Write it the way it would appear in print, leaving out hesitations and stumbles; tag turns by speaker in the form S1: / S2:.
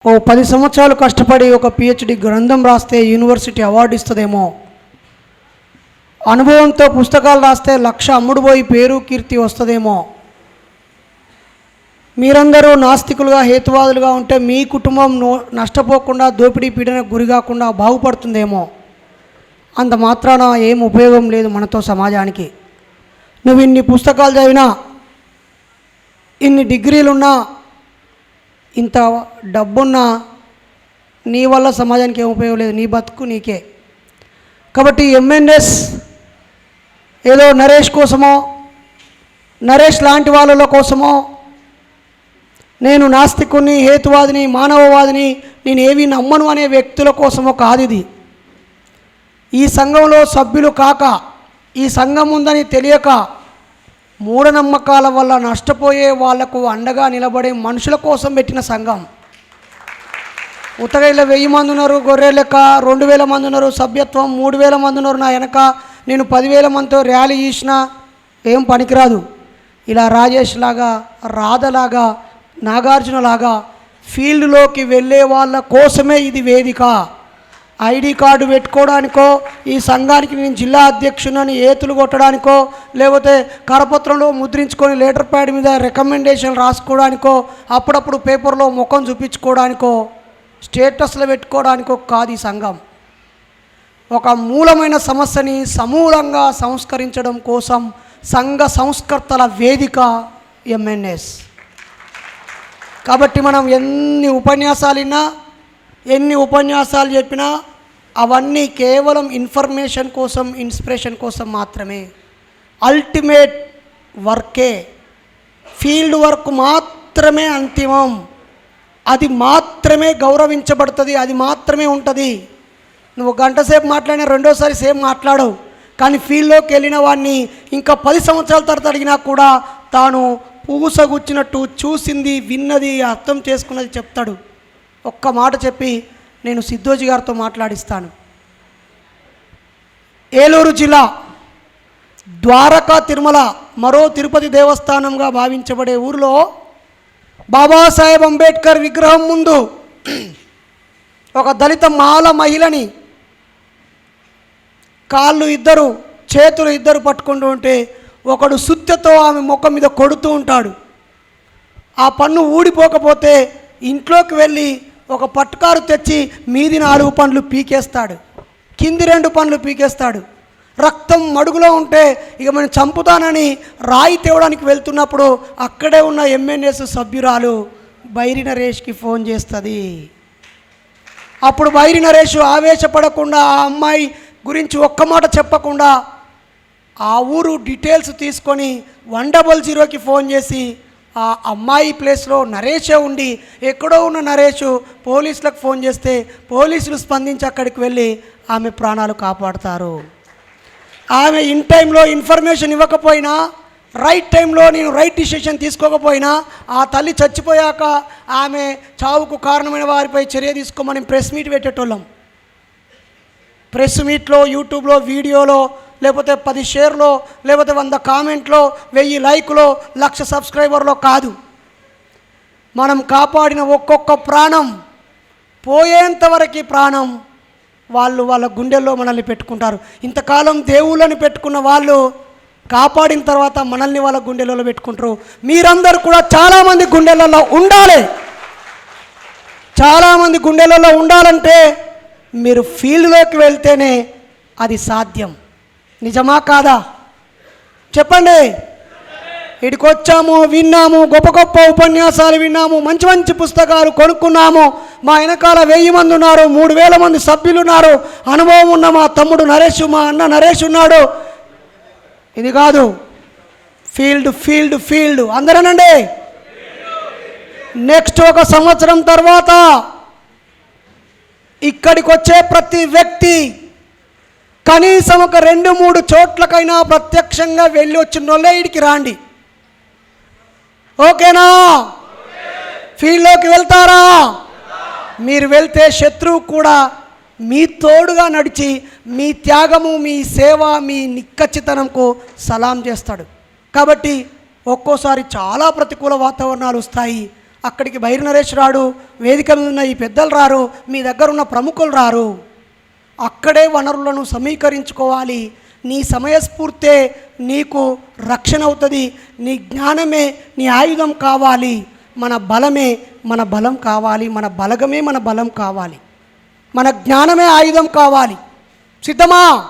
S1: ఓ 10 సంవత్సరాలు కష్టపడి ఒక పిహెచ్డి గ్రంథం రాస్తే యూనివర్సిటీ అవార్డు ఇస్తుందేమో, అనుభవంతో పుస్తకాలు రాస్తే 1,00,000 అమ్ముడుపోయి పేరు కీర్తి వస్తుందేమో, మీరందరూ నాస్తికులుగా హేతువాదులుగా ఉంటే మీ కుటుంబం నష్టపోకుండా దోపిడీ పీడనకు గురి కాకుండా బాగుపడుతుందేమో. అంత మాత్రాన ఏం ఉపయోగం లేదు మనతో సమాజానికి. నువ్వు ఇన్ని పుస్తకాలు చదివినా, ఇన్ని డిగ్రీలున్నా, ఇంత డబ్బున్నా నీ వల్ల సమాజానికి ఏం ఉపయోగం లేదు. నీ బతుకు నీకే. కాబట్టి ఎంఎన్ఎస్ ఏదో నరేష్ కోసమో, నరేష్ లాంటి వాళ్ళ కోసమో, నేను నాస్తికుని, హేతువాదిని, మానవవాదిని, నేను ఏవి నమ్మను అనే వ్యక్తుల కోసమో కాదు ఇది. ఈ సంఘంలో సభ్యులు కాక, ఈ సంఘం ఉందని తెలియక, మూఢనమ్మకాల వల్ల నష్టపోయే వాళ్లకు అండగా నిలబడే మనుషుల కోసం పెట్టిన సంఘం. ఉత్తగైలో 1000 మంది ఉన్నారు, గొర్రె లెక్క 2000 మంది ఉన్నారు, సభ్యత్వం 3000 మంది ఉన్నారు నా వెనక. నేను 10,000 మందితో ర్యాలీ చేసినా ఏం పనికిరాదు. ఇలా రాజేష్ లాగా, రాధలాగా, నాగార్జునలాగా ఫీల్డ్లోకి వెళ్ళే వాళ్ళ కోసమే ఇది వేదిక. ఐడి కార్డు పెట్టుకోవడానికో, ఈ సంఘానికి నేను జిల్లా అధ్యక్షునని ఏతులు కొట్టడానికో, లేకపోతే కరపత్రంలో ముద్రించుకొని లెటర్ ప్యాడ్ మీద రికమెండేషన్ రాసుకోవడానికో, అప్పుడప్పుడు పేపర్లో ముఖం చూపించుకోవడానికో, స్టేటస్లో పెట్టుకోవడానికో కాదు ఈ సంఘం. ఒక మూలమైన సమస్యని సమూలంగా సంస్కరించడం కోసం సంఘ సంస్కర్తల వేదిక ఎంఎన్ఎస్. కాబట్టి మనం ఎన్ని ఉపన్యాసాలు చెప్పినా అవన్నీ కేవలం ఇన్ఫర్మేషన్ కోసం, ఇన్స్పిరేషన్ కోసం మాత్రమే. అల్టిమేట్ వర్కే, ఫీల్డ్ వర్క్ మాత్రమే అంతిమం. అది మాత్రమే గౌరవించబడుతుంది, అది మాత్రమే ఉంటుంది. నువ్వు గంట సేపు మాట్లాడినా రెండోసారి సేపు మాట్లాడవు, కానీ ఫీల్డ్లోకి వెళ్ళిన వాడిని ఇంకా 10 సంవత్సరాల తర్వాత అడిగినా కూడా తాను పూసగుచ్చినట్టు చూసింది, విన్నది, అర్థం చేసుకున్నది చెప్తాడు. ఒక్క మాట చెప్పి నేను సిద్ధోజీ గారితో మాట్లాడిస్తాను. ఏలూరు జిల్లా ద్వారకా తిరుమల, మరో తిరుపతి దేవస్థానంగా భావించబడే ఊరిలో బాబాసాహెబ్ అంబేద్కర్ విగ్రహం ముందు ఒక దళిత మాల మహిళని కాళ్ళు 2 చేతులు 2 పట్టుకుంటూ ఉంటే ఒకడు సుత్తెతో ఆమె ముఖం మీద కొడుతూ ఉంటాడు. ఆ పన్ను ఊడిపోకపోతే ఇంట్లోకి వెళ్ళి ఒక పట్టుకారు తెచ్చి మీది 4 పండ్లు పీకేస్తాడు, కింది 2 పండ్లు పీకేస్తాడు. రక్తం మడుగులో ఉంటే ఇక మనం చంపుతానని రాయి తేవడానికి వెళ్తున్నప్పుడు అక్కడే ఉన్న ఎంఎన్ఎస్ సభ్యురాలు బైరి నరేష్కి ఫోన్ చేస్తుంది. అప్పుడు బైరి నరేష్ ఆవేశపడకుండా, ఆ అమ్మాయి గురించి ఒక్క మాట చెప్పకుండా ఆ ఊరు డీటెయిల్స్ తీసుకొని 100కి ఫోన్ చేసి ఆ అమ్మాయి ప్లేస్లో నరేషే ఉండి, ఎక్కడో ఉన్న నరేష్ పోలీసులకు ఫోన్ చేస్తే పోలీసులు స్పందించి అక్కడికి వెళ్ళి ఆమె ప్రాణాలు కాపాడుతారు. ఆమె ఇన్ టైంలో ఇన్ఫర్మేషన్ ఇవ్వకపోయినా, రైట్ టైంలో నేను రైట్ డిసిషన్ తీసుకోకపోయినా, ఆ తల్లి చచ్చిపోయాక ఆమె చావుకు కారణమైన వారిపై చర్య తీసుకోమని ప్రెస్ మీట్ పెట్టేటోళ్ళం. ప్రెస్ మీట్లో, యూట్యూబ్లో, వీడియోలో, లేకపోతే 10 షేర్లో, లేకపోతే 100 కామెంట్లో, 1000 లైక్లో, 1,00,000 సబ్స్క్రైబర్లో కాదు. మనం కాపాడిన ఒక్కొక్క ప్రాణం పోయేంతవరకు ప్రాణం వాళ్ళు వాళ్ళ గుండెల్లో మనల్ని పెట్టుకుంటారు. ఇంతకాలం దేవుళ్ళని పెట్టుకున్న వాళ్ళు కాపాడిన తర్వాత మనల్ని వాళ్ళ గుండెలలో పెట్టుకుంటారు. మీరందరూ కూడా చాలామంది గుండెలలో ఉండాలి. చాలామంది గుండెలలో ఉండాలంటే మీరు ఫీల్డ్లోకి వెళ్తేనే అది సాధ్యం. నిజమా కాదా చెప్పండి. ఇక్కడికి వచ్చాము, విన్నాము, గొప్ప గొప్ప ఉపన్యాసాలు విన్నాము, మంచి మంచి పుస్తకాలు కొనుక్కున్నాము. మా వెనకాల 1000 మంది ఉన్నారు, 3000 మంది సభ్యులు ఉన్నారు, అనుభవం ఉన్న మా తమ్ముడు నరేష్, మా అన్న నరేష్ ఉన్నాడు. ఇది కాదు, ఫీల్డ్ ఫీల్డ్ ఫీల్డ్ అందరనండి. నెక్స్ట్ 1 సంవత్సరం తర్వాత ఇక్కడికి వచ్చే ప్రతి వ్యక్తి కనీసం ఒక 2-3 చోట్లకైనా ప్రత్యక్షంగా వెళ్ళి వచ్చిన వాళ్ళే ఇడికి రాండి. ఓకేనా? ఫీల్డ్లోకి వెళ్తారా? మీరు వెళ్తే శత్రువు కూడా మీ తోడుగా నడిచి మీ త్యాగము, మీ సేవ, మీ నిక్కచ్చితనంకు సలాం చేస్తాడు. కాబట్టి ఒక్కోసారి చాలా ప్రతికూల వాతావరణాలు వస్తాయి. అక్కడికి బైరి నరేష్ రాడు, వేదిక మీద ఉన్న ఈ పెద్దలు రారు, మీ దగ్గర ఉన్న ప్రముఖులు రారు. అక్కడే వనరులను సమీకరించుకోవాలి. నీ సమయస్ఫూర్తే నీకు రక్షణ అవుతుంది. నీ జ్ఞానమే నీ ఆయుధం కావాలి. మన బలమే మన బలం కావాలి. మన బలగమే మన బలం కావాలి. మన జ్ఞానమే ఆయుధం కావాలి. సిద్ధమా?